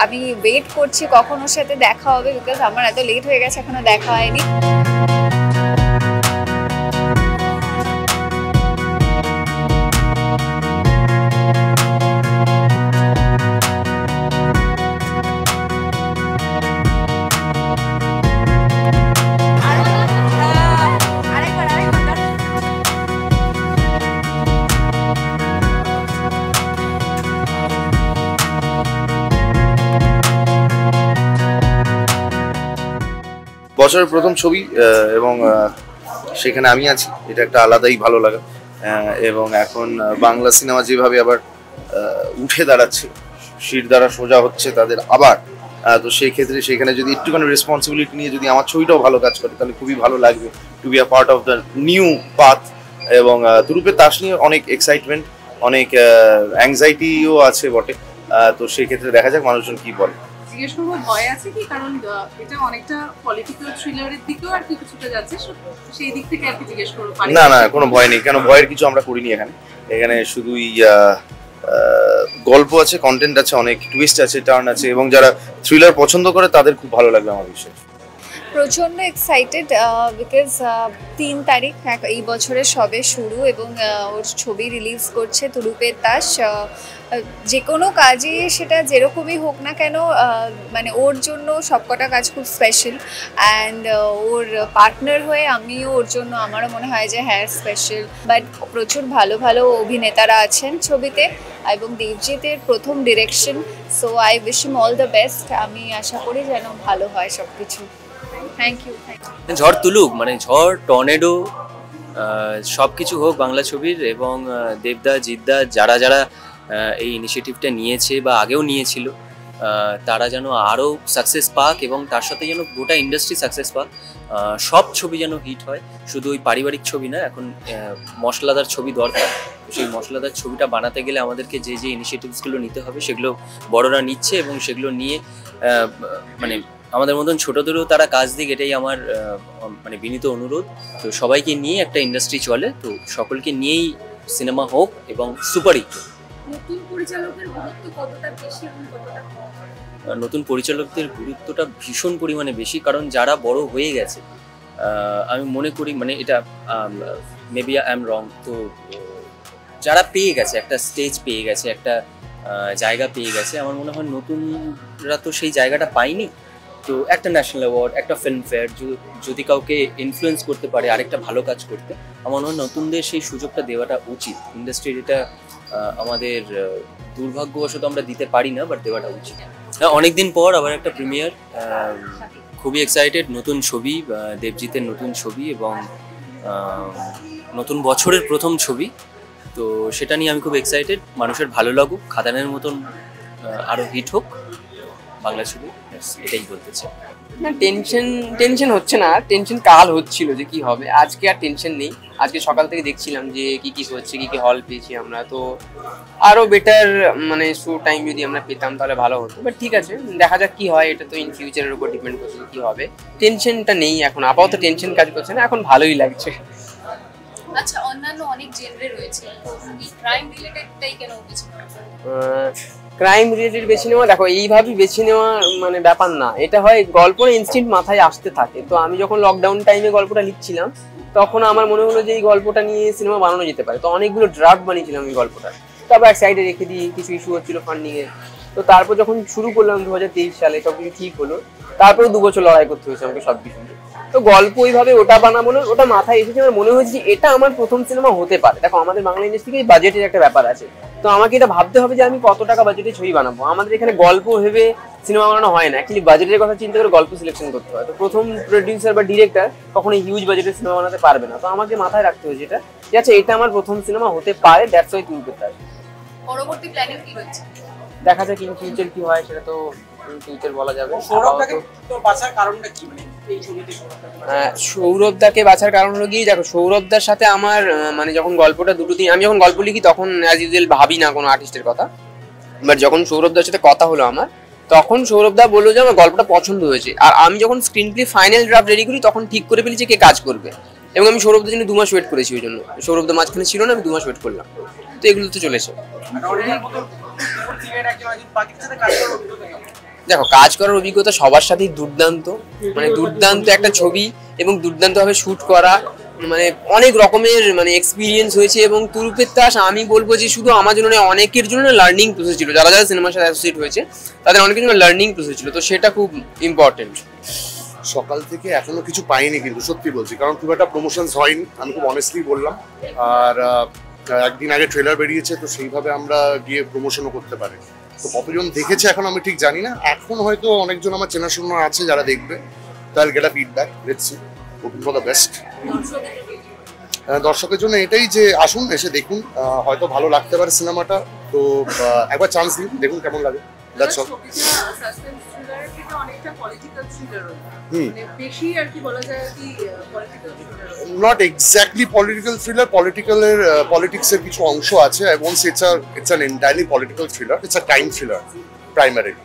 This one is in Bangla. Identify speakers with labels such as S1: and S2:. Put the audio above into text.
S1: আমি ওয়েট করছি কখন ওর সাথে দেখা হবে, বিকজ আমার এত লেট হয়ে গেছে এখনো দেখা হয়নি।
S2: বছরের প্রথম ছবি এবং সেখানে আমি আছি, এটা একটা আলাদাই ভালো লাগা। এবং এখন বাংলা সিনেমা যেভাবে আবার উঠে দাঁড়াচ্ছে, শির দ্বারা সোজা হচ্ছে তাদের আবার, তো সেই ক্ষেত্রে সেখানে যদি একটুখানি রেসপন্সিবিলিটি নিয়ে যদি আমার ছবিটাও ভালো কাজ করে তাহলে খুবই ভালো লাগবে to be a part of the new path. এবং তুরুপের তাস নিয়ে অনেক এক্সাইটমেন্ট, অনেক অ্যাংজাইটিও আছে বটে। তো সেই ক্ষেত্রে দেখা যাক মানুষজন কি বলে।
S3: জিজ্ঞেস করবো ভয় আছে কি, কারণ এটা অনেকটা পলিটিক্যাল থ্রিলারের দিকেও আর কি কিছুটা যাচ্ছে, সেই দিক থেকে আর কি জিজ্ঞেস করবো।
S2: না না, কোনো ভয় নেই, কেন ভয়ের কিছু আমরা করিনি এখানে। এখানে শুধুই গল্প আছে, কন্টেন্ট আছে, অনেক টুইস্ট আছে, টার্ন আছে, এবং যারা থ্রিলার পছন্দ করে তাদের খুব ভালো লাগবে আমার বিষয়।
S1: প্রচণ্ড এক্সাইটেড বিকজ 3 তারিখ এই বছরের সবে শুরু, এবং ওর ছবি রিলিজ করছে তুরুপের তাস। যে কোনো কাজে সেটা যেরকমই হোক না কেন, মানে ওর জন্য সবকটা কাজ খুব স্পেশাল। অ্যান্ড ওর পার্টনার হয়ে আমিও ওর জন্য, আমারও মনে হয় যে হ্যাঁ স্পেশাল। বাট প্রচুর ভালো ভালো অভিনেতারা আছেন ছবিতে, এবং দেবজিতের প্রথম direction. So I wish him all the best. আমি আশা করি যেন ভালো হয় সব কিছু। Thank you.
S4: ঝড় তুলুক, মানে ঝড়, টর্নেডো, সব কিছু হোক বাংলা ছবির। এবং দেবদা, জিদ্দা, যারা যারা এই ইনিশিয়েটিভটা নিয়েছে বা আগেও নিয়েছিল, তারা যেন আরও সাকসেস পাক, এবং তার সাথে যেন গোটা ইন্ডাস্ট্রি সাকসেস পাক। সব ছবি যেন হিট হয়, শুধু ওই পারিবারিক ছবি না, এখন মশলাদার ছবি দরকার। সেই মশলাদার ছবিটা বানাতে গেলে আমাদেরকে যে যে ইনিশিয়েটিভসগুলো নিতে হবে সেগুলো বড়রা নিচ্ছে, এবং সেগুলো নিয়ে মানে আমাদের মতন ছোটদেরও তারা কাজ দিক, এটাই আমার মানে বিনীত অনুরোধ। তো সবাইকে নিয়ে একটা ইন্ডাস্ট্রি চলে, তো সকলকে নিয়েই সিনেমা হোক এবং সুপারহিট। নতুন পরিচালকদের গুরুত্বটা ভীষণ পরিমাণে বেশি, কারণ যারা বড় হয়ে গেছে, আমি মনে করি, মানে এটা মেবি আই এম রং, তো যারা পেয়ে গেছে, একটা স্টেজ পেয়ে গেছে, একটা জায়গা পেয়ে গেছে, আমার মনে হয় নতুনরা তো সেই জায়গাটা পায়নি। তো একটা ন্যাশনাল অ্যাওয়ার্ড, একটা ফিল্মফেয়ার যদি কাউকে ইনফ্লুয়েন্স করতে পারে আরেকটা ভালো কাজ করতে, আমার মনে হয় নতুনদের সেই সুযোগটা দেওয়াটা উচিত। ইন্ডাস্ট্রির এটা আমাদের দুর্ভাগ্যবশত আমরা দিতে পারি না, বাট দেওয়াটা উচিত। অনেকদিন পর আবার একটা প্রিমিয়ার, খুবই এক্সাইটেড। নতুন ছবি, দেবজিতের নতুন ছবি, এবং নতুন বছরের প্রথম ছবি, তো সেটা নিয়ে আমি খুব এক্সাইটেড। মানুষের ভালো লাগুক, খাদানের মতন আরও হিট হোক বাংলা ছবি, এটাই বলতে চাই।
S5: না, টেনশন হচ্ছে না, টেনশন কাল হচ্ছিল যে কি হবে। আজকে আর টেনশন নেই। আজকে সকাল থেকে দেখছিলাম যে কি কি হচ্ছে, কি কি হল পেয়েছি আমরা, তো আরও বেটার মানে শো টাইম যদি আমরা পেতাম তাহলে ভালো হতো। বাট ঠিক আছে, দেখা যাক কি হয়, এটা তো ইন ফিউচারের উপর ডিপেন্ড করছে কি হবে। টেনশনটা নেই এখন, আপাতত টেনশন কাজ করছে না, এখন ভালোই লাগছে।
S3: আচ্ছা, অন্যান্য অনেক জেনরে রয়েছে, তো ক্রাইম রিলেটেডটাই কেন বেছে
S5: ক্রাইম রিলেটেড বেছে নেওয়া, দেখো এইভাবে বেছে নেওয়া মানে ব্যাপার না, এটা হয় গল্পটা ইনস্ট্যান্ট মাথায় আসতে থাকে। তো আমি যখন লকডাউন টাইমে গল্পটা লিখছিলাম, তখন আমার মনে হলো যে এই গল্পটা নিয়ে সিনেমা বানানো যেতে পারে। তো অনেকগুলো ড্রাফট বানিয়েছিলাম এই গল্পটা, তারপর এক সাইডে রেখে দিই, কিছু ইস্যু হচ্ছিল ফান্ডিংয়ে। তো তারপর যখন শুরু করলাম 2023 সালে, সব কিছু ঠিক হলো, তারপরে 2 বছর লড়াই করতে হয়েছে আমাকে সব কিছু নিয়ে। তো গল্প ওইভাবে ওটা বানাবো না, ওটা মাথায় এসেছে, আমার মনে হয়েছে যে এটা আমার প্রথম সিনেমা হতে পারে। দেখো আমাদের বাংলা ইন্ডাস্ট্রিতে বাজেটের একটা ব্যাপার আছে, তো আমাকে এটা ভাবতে হবে যে আমি কত টাকা বাজেটে ছবি বানাবো। আমাদের এখানে গল্প ভেবে সিনেমা বানানো হয় না, অ্যাকচুয়ালি বাজেটের কথা চিন্তা করে গল্প সিলেকশন করতে হয়। তো প্রথম প্রডিউসার বা ডিরেক্টর কখনো হিউজ বাজেটের সিনেমা বানাতে পারবে না, তো আমাকে মাথায় রাখতে হয়েছে এটা, ঠিক আছে, এটা আমার প্রথম সিনেমা হতে পারে, দ্যাটস ওয়াই তুমি করতে পারবে।
S3: পরবর্তী প্ল্যানিং কি রয়েছে
S5: দেখা যাক ইন ফিউচার কি হয়, সেটা তো ফিউচার বলা যাবে। সৌরভদাকে বাছার কারণ হলো গিয়ে, দেখো সৌরভদার সাথে আমার মানে যখন গল্পটা আমি যখন গল্প লিখি তখন অ্যাজ ইউজুয়াল ভাবি না কোনো আর্টিস্টের কথা, বাট যখন সৌরভদার সাথে কথা হলো আমার, তখন সৌরভদা বললো যে আমার গল্পটা পছন্দ হয়েছে। আর আমি যখন screen play final draft ready করি তখন ঠিক করে ফেলি যে কে কাজ করবে, এবং আমি সৌরভদার জন্য 2 মাস ওয়েট করেছি। ওই জন্য সৌরভদা মাঝখানে ছিল না, আমি 2 মাস ওয়েট করলাম। তো এগুলো তো চলেছে। দেখো কাজ করার অভিজ্ঞতা সবার সাথেই দুর্দান্ত, মানে দুর্দান্ত একটা ছবি এবং দুর্দান্তভাবে শুট করা, মানে অনেক রকমের মানে এক্সপিরিয়েন্স হয়েছে। এবং তুরুপের তাস আমি বলবো যে শুধু আমার জন্য নয়, অনেকের জন্য লার্নিং প্রসেস ছিল, যারা যারা সিনেমার সাথে অ্যাসোসিয়েট হয়েছে তাদের অনেকের জন্য লার্নিং প্রসেস ছিল, তো সেটা খুব ইম্পর্টেন্ট।
S6: সকাল থেকে এখনো কিছু পাইনি কিন্তু সত্যি বলছি, কারণ খুব একটা প্রমোশনস হয়নি, আমি খুব অনেস্টলি বললাম। আর একদিন আগে ট্রেলার বেরিয়েছে, তো সেইভাবে আমরা গিয়ে প্রমোশনও করতে পারি। তো কতজন দেখেছে এখন আমি ঠিক জানি না, এখন হয়তো অনেকজন আমার চেনাশোনা আছে যারা দেখবে, তাহলে get a feedback, let's see, hoping for the best. দর্শকের জন্য এটাই যে আসুন, এসে দেখুন, হয়তো ভালো লাগতে পারে সিনেমাটা, তো একবার চান্স দিন, দেখুন কেমন লাগে। That's all. Not exactly political thriller, পলিটিক্সের কিছু অংশ আছে। I won't say it's an entirely political thriller, it's a crime thriller primarily.